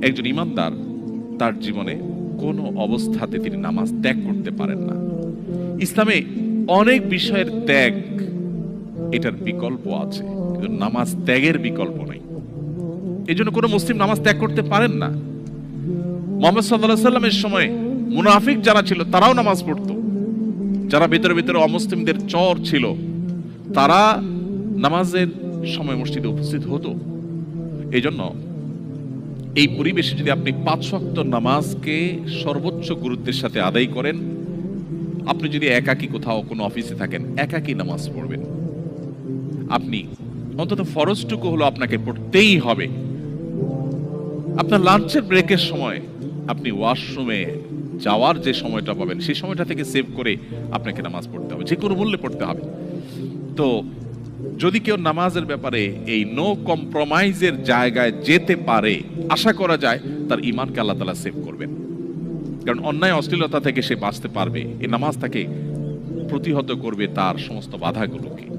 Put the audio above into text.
একজন ইমানদার তার জীবনে কোনো অবস্থাতে তিনি নামাজ ত্যাগ করতে পারেন না। ইসলামে অনেক বিষয়ের ত্যাগ এটার বিকল্প আছে, কিন্তু নামাজ ত্যাগের বিকল্প নেই। এই জন্য কোনো মুসলিম নামাজ ত্যাগ করতে পারেন না। মুহাম্মদ সাল্লাল্লাহু আলাইহি সাল্লামের সময় মুনাফিক যারা ছিল তারাও নামাজ পড়তো, যারা ভিতরে ভিতরে অমুসলিমদের চর ছিল তারা নামাজের সময় মসজিদে উপস্থিত হতো। এই জন্য এই পরিবেশে যদি আপনি 5 ওয়াক্ত নামাজকে সর্বোচ্চ গুরুত্বের সাথে আদায় করেন, আপনি যদি একাকী কোথাও কোনো অফিসে থাকেন একাকী নামাজ পড়বেন, আপনি অন্তত ফরজটুকু হলো আপনাকে পড়তেই হবে। আপনার লাঞ্চের ব্রেকের সময় আপনি ওয়াশরুমে যাওয়ার যে সময়টা পাবেন সেই সময়টা থেকে সেভ করে আপনাকে নামাজ পড়তে হবে, যে কোনো মূল্যে পড়তে হবে। তো যদি কেউ নামাজের ব্যাপারে এই নো কম্প্রোমাইজের জায়গায় যেতে পারে, আশা করা যায় তার ঈমানকে আল্লাহ তাআলা সেভ করবেন। কারণ অন্যায় অশ্লীলতা থেকে সে বাঁচতে পারবে, এই নামাজ তাকে প্রতিহত করবে তার সমস্ত বাধাগুলোকে।